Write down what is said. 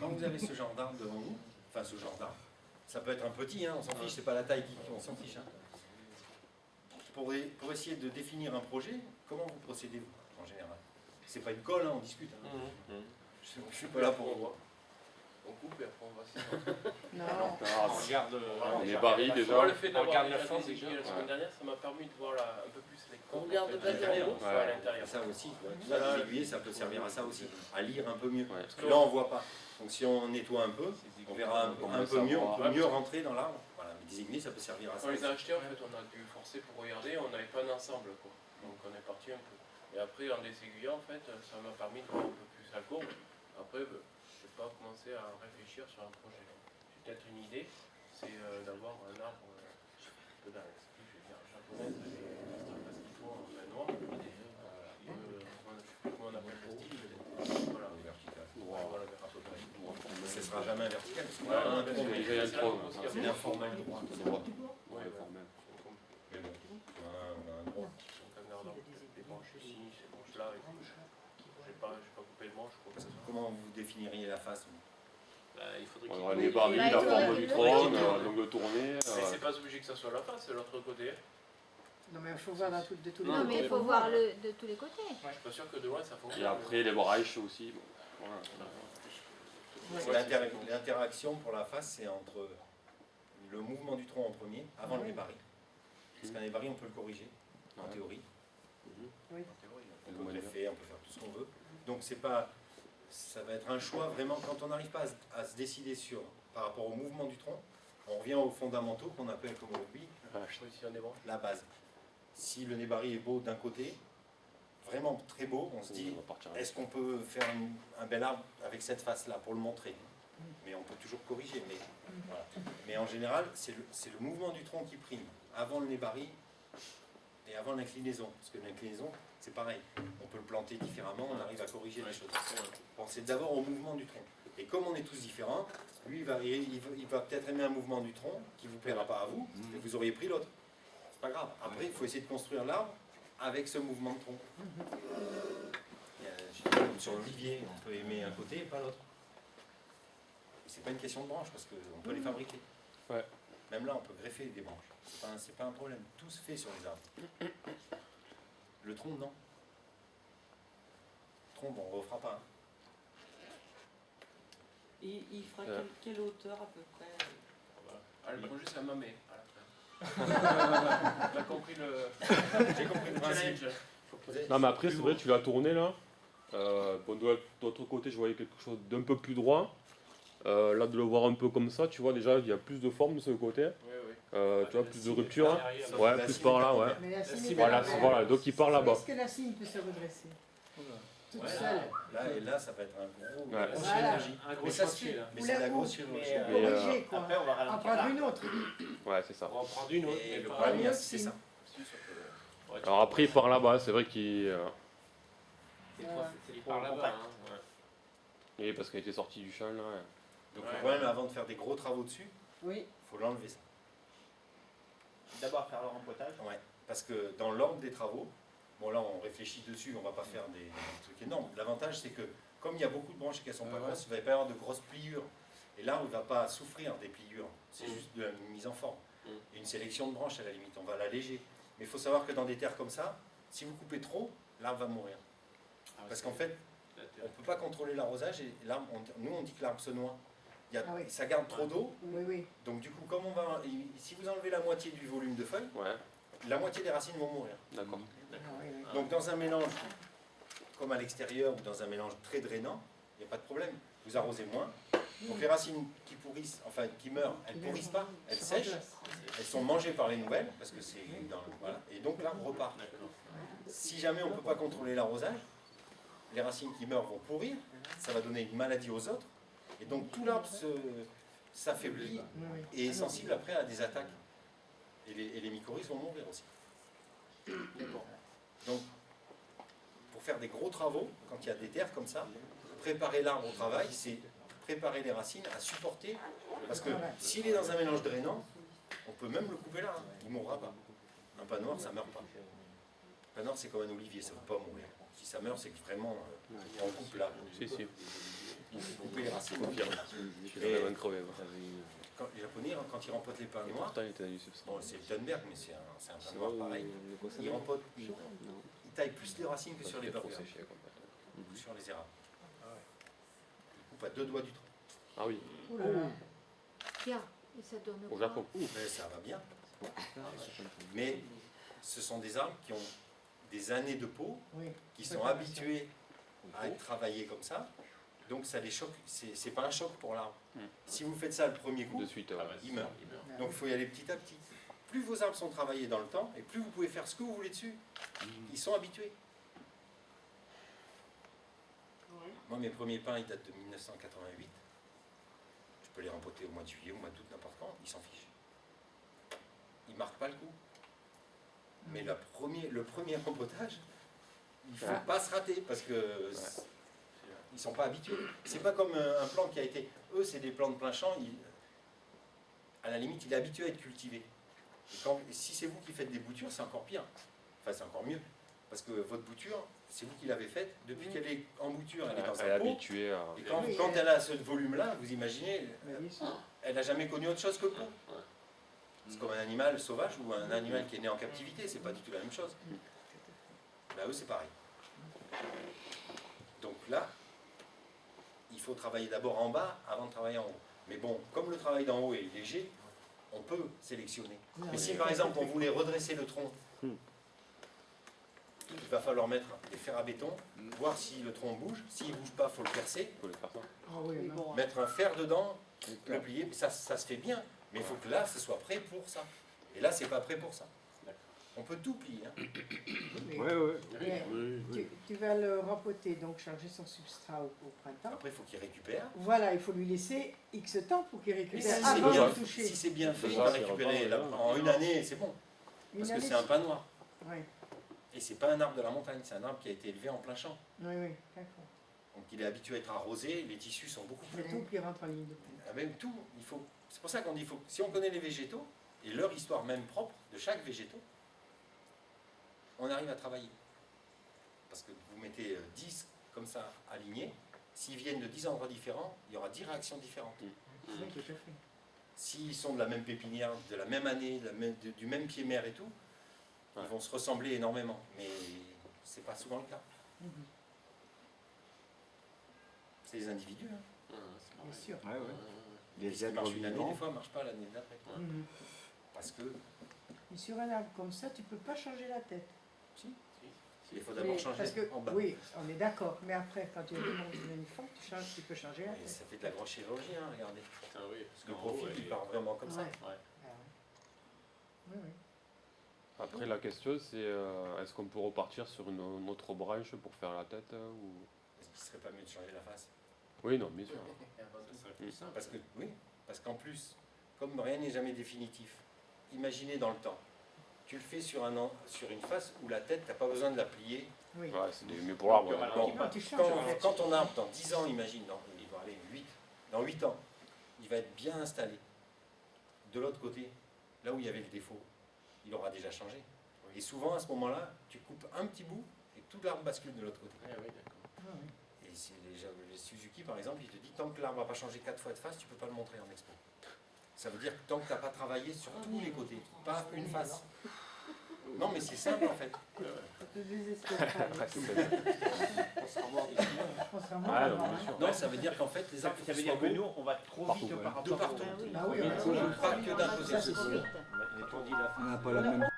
quand vous avez ce genre d'arbre devant vous, enfin ce genre d'arbre, ça peut être un petit, hein, on s'en fiche, c'est pas la taille on s'en fiche. Hein. Pour essayer de définir un projet, comment vous procédez en général? C'est pas une colle, hein, on discute. Hein. Je suis pas là pour voir. On coupe et après on va s'y Non. On regarde les barils déjà. Moi, le fait d'avoir regarde la déjà forme des aiguilles déjà. la semaine dernière, ça m'a permis de voir un peu plus les On côtes. regarde en le fait, bâtiment. à l'intérieur. Ça aussi, les aiguilles, ça peut servir à ça aussi, à lire un peu mieux. Ouais. Parce que là, on voit pas. Donc si on nettoie un peu, on verra un peu mieux, on peut mieux rentrer dans l'arbre. Voilà, mais des aiguilles, ça peut servir à ça. Quand on les aussi. a achetés, en fait, on a dû forcer pour regarder, on n'avait pas d'ensemble, quoi. Donc on est parti un peu. Et après, en désaiguillant, en fait, ça m'a permis de voir un peu plus la courbe. Après, je n'ai pas commencé à réfléchir sur un projet. J'ai peut-être une idée, c'est d'avoir un arbre, un peu dans l'esprit, je vais dire, japonais, parce qu'il faut en main noire. Je ne sais plus comment on appelle le style. Voilà. Voilà, Ce ne sera jamais vertical. Parce que Ouais, là, non, Déjà, il y a le trop. c'est l'informel droit. C'est droit. Ouais, Formel. Mais bon, on a un droit. Donc un arbre, des branches ici, ces branches-là, et tout. Je n'ai pas coupé le manche, quoi. Comment vous définiriez la face? Il faudrait On qu'il aura les barils, Bah, la il forme faut- du il trône, faut- la longue de tournée. C'est pas obligé que ça soit la face, c'est l'autre côté. Non, mais il faut voir de tous les Non, mais il faut voir de tous les côtés. Je suis pas sûr que de loin ça fonctionne. Et après, les barrages aussi. Bon, voilà. L'interaction pour la face, c'est entre le mouvement du tronc en premier, avant le nébari. Parce qu'un nébari, on peut le corriger, en théorie. Oui. On peut greffer, on peut faire tout ce qu'on veut. Donc c'est pas, ça va être un choix vraiment, quand on n'arrive pas à se décider sur, par rapport au mouvement du tronc, on revient aux fondamentaux qu'on appelle comme au rugby, Position des branches. la base. Si le nébari est beau d'un côté, vraiment très beau, on se dit, On va partir. est-ce qu'on peut faire un bel arbre avec cette face-là pour le montrer? Mais on peut toujours corriger. Voilà. Mais en général, c'est le mouvement du tronc qui prime, avant le nébari et avant l'inclinaison. Parce que l'inclinaison, c'est pareil. On peut le planter différemment, on arrive à corriger les choses. Pensez d'abord au mouvement du tronc. Et comme on est tous différents, lui, il va peut-être aimer un mouvement du tronc qui ne vous plaira pas à vous, et vous auriez pris l'autre. C'est pas grave. Après, il faut essayer de construire l'arbre avec ce mouvement de tronc. Comme sur l'olivier, on peut aimer un côté et pas l'autre. C'est pas une question de branches parce qu'on peut les fabriquer. Ouais. Même là, on peut greffer des branches. C'est pas un problème. Tout se fait sur les arbres. Le tronc, non. Le tronc, bon, on ne refera pas. Hein. Il fera quelle hauteur à peu près? Ah, le projet, c'est à ma main. On a compris le J'ai compris le principe. challenge. Non, mais après, c'est vrai, tu l'as tourné là. Bon, de l'autre côté, je voyais quelque chose d'un peu plus droit. Là, de le voir un peu comme ça, tu vois, déjà, il y a plus de forme de ce côté. Oui, oui. Tu vois, plus de rupture. Hein. Derrière, Ouais, La plus cime par est là, pas ouais. Mais la cime est Voilà, pas- voilà, donc il part là-bas. Est-ce que la cime peut se redresser toute Ouais, seule? Là et là, ça va être un gros, Ouais. grosse Voilà. chirurgie. Un gros Mais ça se chantier, fait. là. Mais Ou c'est de la la grosse roue. chirurgie. Mais, Corriger, quoi. Après, on va En ralentir. prendre une autre. Ouais, c'est ça. On va en prendre une autre. Et mais le pas- problème, une autre c'est cime. ça. Ouais, tu Alors après, il part là-bas, c'est vrai qu'il. c'est trop- c'est par là-bas. Hein, ouais. Et parce qu'elle était sortie du champ là. Donc Ouais. le problème, avant de faire des gros travaux dessus, Oui. il faut l'enlever ça. D'abord faire le rempotage. Ouais. Parce que dans l'ordre des travaux, bon là on réfléchit dessus, on ne va pas faire des trucs énormes. L'avantage c'est que comme il y a beaucoup de branches qui ne sont pas grosses, il ne va pas y avoir de grosses pliures. Et là on ne va pas souffrir des pliures, c'est juste de la mise en forme. Et une sélection de branches à la limite, on va l'alléger. Mais il faut savoir que dans des terres comme ça, si vous coupez trop, l'arbre va mourir. Parce qu'en fait, on ne peut pas contrôler l'arrosage et l'arbre, nous on dit que l'arbre se noie. Ah oui. Ça garde trop d'eau, Oui, oui. donc du coup, comme si vous enlevez la moitié du volume de feuilles, Ouais, la moitié des racines vont mourir. d'accord. Ah, oui, oui. Donc dans un mélange comme à l'extérieur ou dans un mélange très drainant, il n'y a pas de problème. Vous arrosez moins. Donc les racines qui pourrissent, enfin qui meurent, elles ne pourrissent pas, elles Ça sèchent, remplace. elles sont mangées par les nouvelles, parce que c'est dans voilà, et donc l'arbre repart. Si jamais on ne peut pas contrôler l'arrosage, les racines qui meurent vont pourrir, ça va donner une maladie aux autres, et donc tout l'arbre s'affaiblit Oui, oui. et est sensible après à des attaques. Et les mycorhizes vont mourir aussi. Donc, pour faire des gros travaux, quand il y a des terres comme ça, préparer l'arbre au travail, c'est préparer les racines à supporter. Parce que s'il est dans un mélange drainant, on peut même le couper là, hein, il ne mourra pas. Un pan noir, ça ne meurt pas. Un pan noir, c'est comme un olivier, ça ne peut pas mourir. Si ça meurt, c'est que vraiment, on coupe là. Si, si. Il faut couper les racines. Confirme. Je suis Et- vraiment crevé. moi. Les Japonais, quand ils rempotent les pins Et noirs, pourtant, il était allé substrat. bon, c'est le Thunberg, mais c'est un pin noir pareil. Ils rempotent, ils taillent plus les racines que sur les burgers, ou sur les érables. Ils coupent à 2 doigts du tronc. Ah oui, Oh là là. Tiens, et ça donne au quoi? Japon. Mais ça va bien. Mais ce sont des arbres qui ont des années de peau, Oui. qui sont habitués à être travaillés comme ça. Donc ça les choque, c'est pas un choc pour l'arbre. Si vous faites ça le premier coup, De suite. Ah bah, il meurt. Ah Donc il oui. faut y aller petit à petit. Plus vos arbres sont travaillés dans le temps, et plus vous pouvez faire ce que vous voulez dessus. Ils sont habitués. Moi, mes premiers pins, ils datent de 1988. Je peux les rempoter au mois de juillet, au mois d'août, n'importe quand. Ils s'en fichent. Ils marquent pas le coup. Mais le premier rempotage, il ne faut Ouais. pas se rater parce que ils sont pas habitués. C'est pas comme un plant qui a été. Eux, c'est des plants de plein champ. À la limite, il est habitué à être cultivé. Et si c'est vous qui faites des boutures, c'est encore pire. Enfin, c'est encore mieux. Parce que votre bouture, c'est vous qui l'avez faite. Depuis qu'elle est en bouture, elle est dans Elle est sa peau. habituée à. Et quand, Oui, quand elle a ce volume-là, vous imaginez, Mais bien sûr. elle n'a jamais connu autre chose que le pot. C'est comme un animal sauvage ou un animal qui est né en captivité, c'est pas du tout la même chose. Bah eux, c'est pareil. Donc là, il faut travailler d'abord en bas avant de travailler en haut. Mais bon, comme le travail d'en haut est léger, on peut sélectionner. Oui, Mais oui. si par exemple on voulait redresser le tronc, il va falloir mettre des fers à béton, voir si le tronc bouge. S'il ne bouge pas, il faut le percer, Il faut le faire ça. Ah oui, Oui, non. bon. mettre un fer dedans, le plier. Ça se fait bien, mais il faut que là, ce soit prêt pour ça. Et là, c'est pas prêt pour ça. On peut tout plier. Hein. Mais- Ouais. mais tu vas le rempoter, donc changer son substrat au printemps. Après, il faut qu'il récupère. Voilà, il faut lui laisser X temps pour qu'il Mais si récupère c'est avant bien, de toucher. si c'est bien fait, C'est il ça, va c'est récupérer repas, ouais. en une année, c'est bon. Une Parce que année, c'est un pain noir. Oui, Et c'est pas un arbre de la montagne, c'est un arbre qui a été élevé en plein champ. oui, oui, d'accord. Donc il est habitué à être arrosé, les tissus sont beaucoup plus Mais tout longs. qui rentre en ligne de compte. Ah, même tout, il faut. C'est pour ça qu'on dit si on connaît les végétaux et leur histoire même propre de chaque végétaux, on arrive à travailler. Parce que vous mettez 10 comme ça alignés, s'ils viennent de 10 endroits différents, il y aura 10 réactions différentes. Oui, tout à fait. S'ils sont de la même pépinière, de la même année, du même pied mère et tout, Ouais. ils vont se ressembler énormément. Mais c'est pas souvent le cas. Mhm. C'est des individus. Hein. Bien sûr. Ouais, ouais. Ce Les qui êtres marche une année, vivants. des fois, ne marche pas l'année d'après. Mhm. Parce que Et sur un arbre comme ça, tu peux pas changer la tête. il faut d'abord Mais- changer parce que, en bas. oui, on est d'accord. Mais après, quand tu as des membres uniformes, tu peux changer la Et tête. ça fait de la grosse chirurgie, hein, regardez. Ah oui, Parce que le profil, il part vraiment comme ça. Ouais. Ouais. Ah ouais. Oui, oui. Après, la question, c'est est-ce qu'on peut repartir sur une autre branche pour faire la tête ou... Est-ce qu'il ne serait pas mieux de changer la face? Oui, non, bien sûr. Ça serait plus simple. Parce que, oui, parce qu'en plus, comme rien n'est jamais définitif, imaginez dans le temps. Tu le fais sur une face où la tête, tu n'as pas besoin de la plier. Oui. Ouais, c'est mieux pour l'arbre. Donc, ouais. alors, Non, tu changes la tête. Quand ton arbre, dans 10 ans, imagine, il va aller 8, dans 8 ans, il va être bien installé. De l'autre côté, là où il y avait le défaut, il aura déjà changé. Et souvent, à ce moment-là, tu coupes un petit bout et tout l'arbre bascule de l'autre côté. Ah oui, d'accord. Ah oui. Et c'est les Suzuki, par exemple, il te dit tant que l'arbre n'a pas changé 4 fois de face, tu ne peux pas le montrer en expo. Ça veut dire que tant que tu n'as pas travaillé sur tous les côtés, pas une face. Non, mais c'est simple en fait. Ça te désespère pas. Après, c'est peut-être- On se revoit des clients. On sera Ah, moins non, avant, bien hein. sûr. Non, ça veut dire qu'en fait, les Ça arbres veut dire soient que beaux nous, on va trop Partout, vite ouais. par rapport de partout. Ah oui, Mais on pas que d'un côté. Ça, c'est sûr. On a dit la fin. On n'a pas la même